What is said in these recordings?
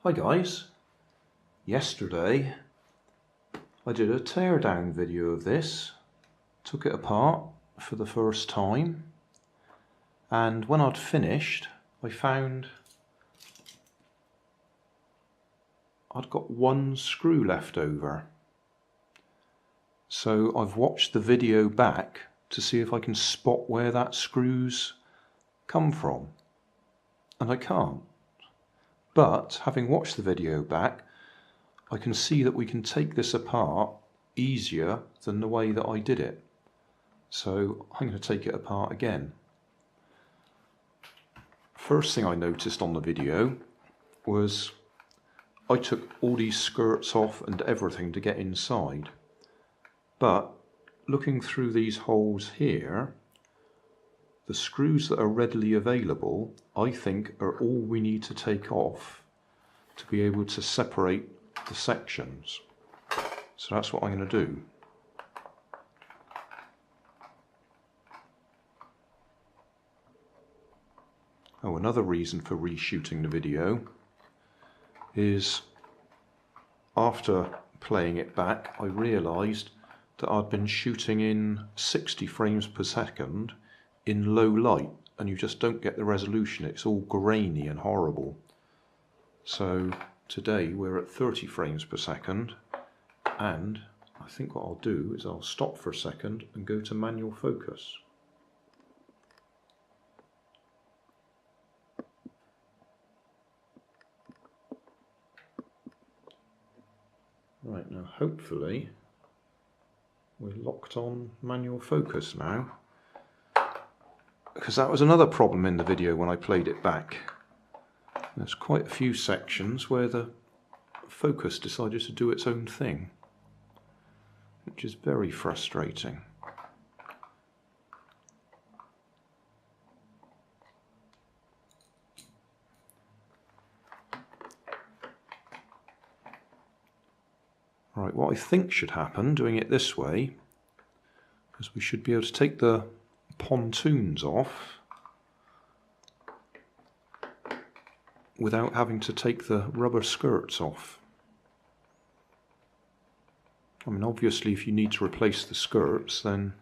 Hi guys, yesterday I did a teardown video of this, took it apart for the first time, and when I'd finished I found I'd got one screw left over. So I've watched the video back to see if I can spot where that screw's come from, and I can't. But having watched the video back, I can see that we can take this apart easier than the way that I did it. So I'm going to take it apart again. First thing I noticed on the video was I took all these skirts off and everything to get inside. But looking through these holes here, the screws that are readily available, I think, are all we need to take off to be able to separate the sections. So that's what I'm going to do. Oh, another reason for reshooting the video is after playing it back, I realised that I'd been shooting in 60 frames per second in low light, and you just don't get the resolution. It's all grainy and horrible. So today we're at 30 frames per second, and I think what I'll do is I'll stop for a second and go to manual focus. Right, now hopefully we're locked on manual focus now, because that was another problem in the video when I played it back. There's quite a few sections where the focus decided to do its own thing, which is very frustrating. Right, what I think should happen doing it this way is we should be able to take the pontoons off without having to take the rubber skirts off. I mean, obviously if you need to replace the skirts, then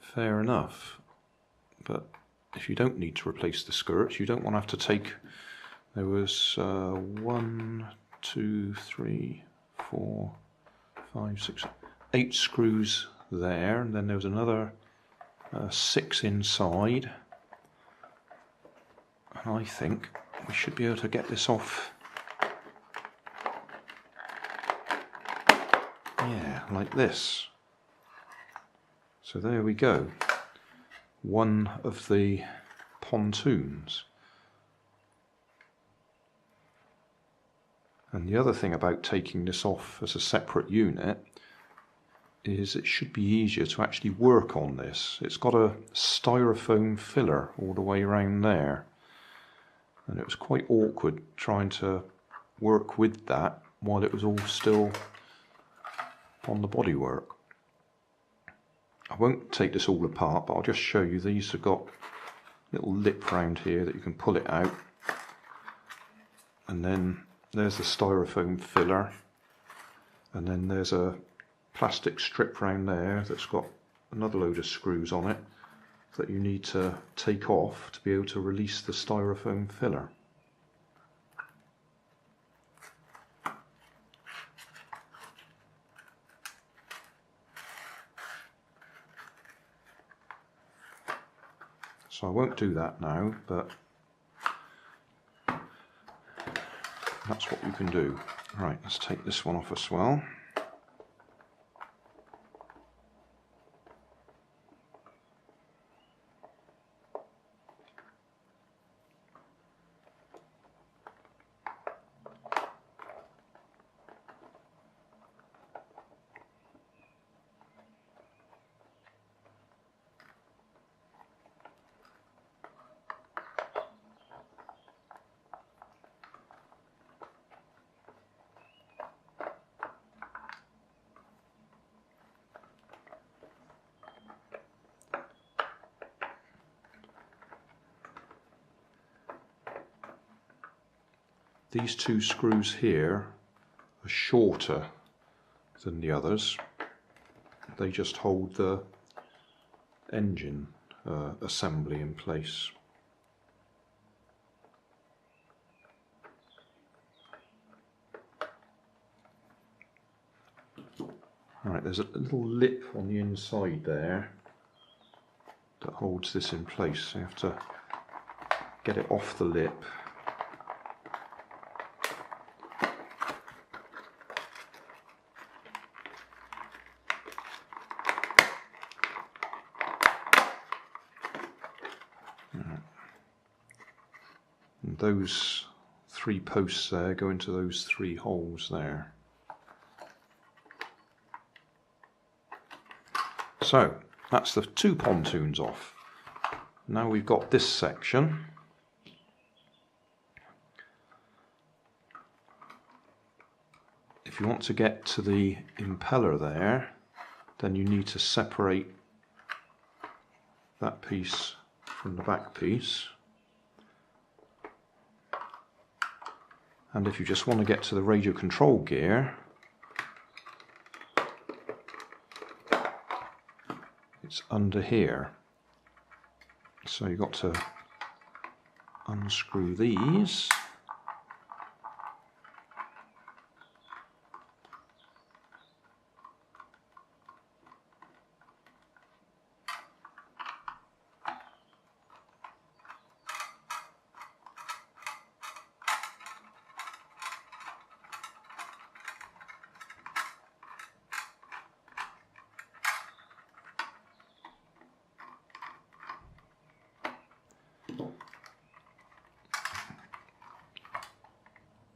fair enough, but if you don't need to replace the skirts, you don't want to have to take, there was 1, 2, 3, 4, 5, 6, 8 screws there, and then there was another 6 inside, and I think we should be able to get this off, yeah, like this. So there we go, one of the pontoons. And the other thing about taking this off as a separate unit is it should be easier to actually work on this. It's got a styrofoam filler all the way around there, and it was quite awkward trying to work with that while it was all still on the bodywork. I won't take this all apart, but I'll just show you these have got a little lip round here that you can pull it out, and then there's the styrofoam filler, and then there's a plastic strip round there that's got another load of screws on it that you need to take off to be able to release the styrofoam filler. So I won't do that now, but that's what you can do. Right, let's take this one off as well. these two screws here are shorter than the others. They just hold the engine assembly in place. Alright, there's a little lip on the inside there that holds this in place, so you have to get it off the lip. And those three posts there go into those three holes there. So that's the two pontoons off. Now we've got this section. If you want to get to the impeller there, then you need to separate that piece from the back piece. And if you just want to get to the radio control gear, it's under here. So you've got to unscrew these.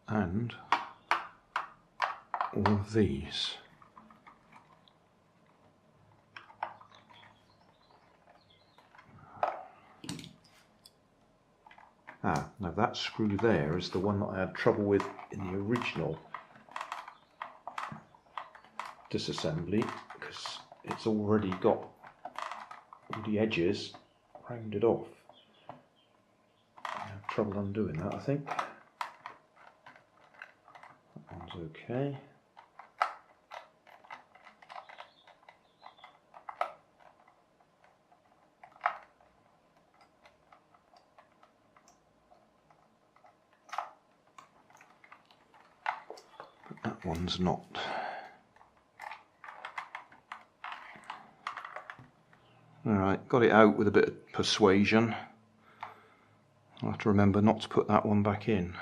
And all of these. Now that screw there is the one that I had trouble with in the original disassembly, because it's already got all the edges rounded off. I have trouble undoing that, I think. Okay. But that one's not. Alright, got it out with a bit of persuasion. I'll have to remember not to put that one back in.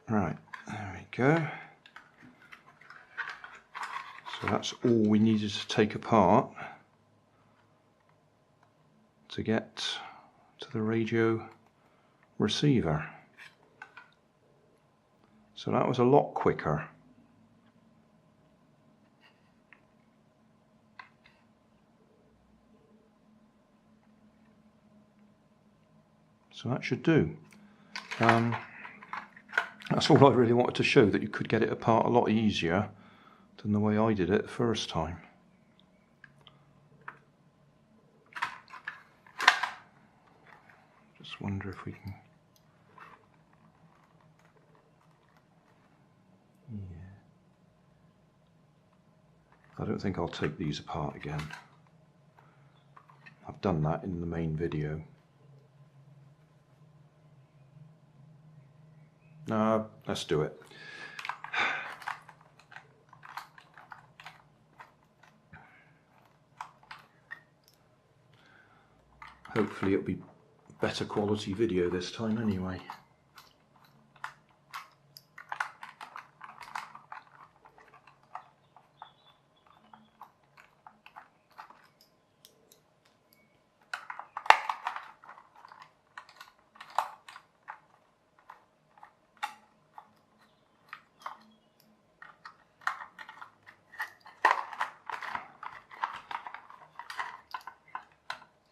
Right, there we go. So that's all we needed to take apart to get to the radio receiver. So that was a lot quicker. So that should do. That's all I really wanted to show, that you could get it apart a lot easier than the way I did it the first time. Just wonder if we can... Yeah. I don't think I'll take these apart again. I've done that in the main video. No, let's do it. Hopefully it'll be better quality video this time anyway.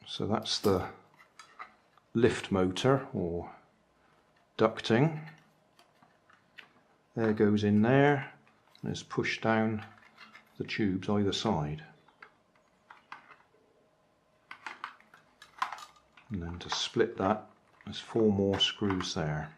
So that's the lift motor or ducting. There goes in there and it's pushed down the tubes either side. And then to split that, there's 4 more screws there.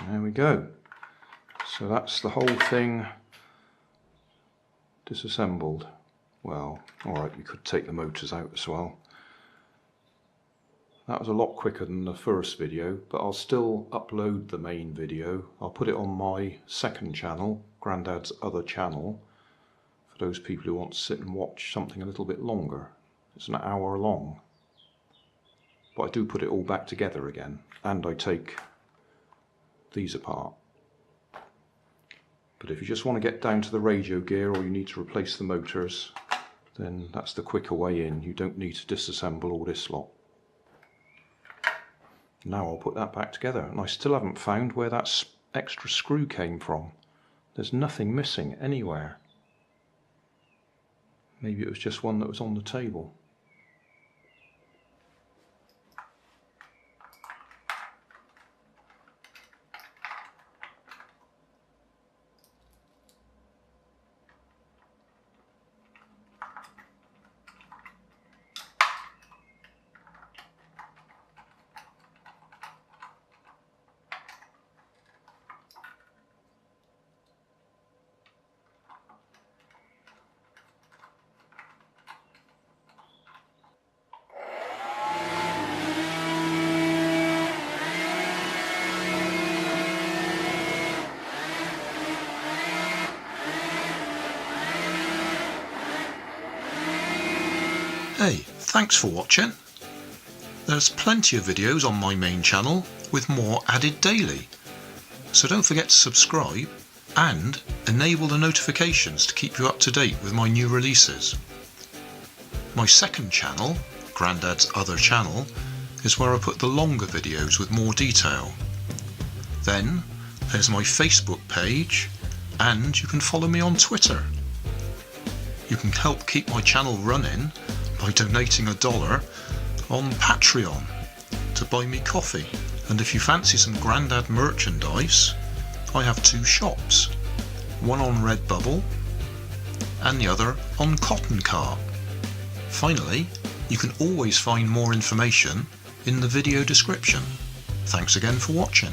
There we go. So that's the whole thing disassembled. Well, alright, we could take the motors out as well. That was a lot quicker than the first video, but I'll still upload the main video. I'll put it on my second channel, Grandad's Other Channel, for those people who want to sit and watch something a little bit longer. It's an hour long. But I do put it all back together again, and I take these apart. But if you just want to get down to the radio gear or you need to replace the motors, then that's the quicker way in. You don't need to disassemble all this lot. Now I'll put that back together, and I still haven't found where that extra screw came from. There's nothing missing anywhere. Maybe it was just one that was on the table. Hey, thanks for watching. There's plenty of videos on my main channel with more added daily, so don't forget to subscribe and enable the notifications to keep you up to date with my new releases. My second channel, Grandad's Other Channel, is where I put the longer videos with more detail. Then there's my Facebook page, and you can follow me on Twitter. You can help keep my channel running by donating $1 on Patreon to buy me coffee. And if you fancy some Grandad merchandise, I have 2 shops, one on Redbubble and the other on Cotton Cart. Finally, you can always find more information in the video description. Thanks again for watching.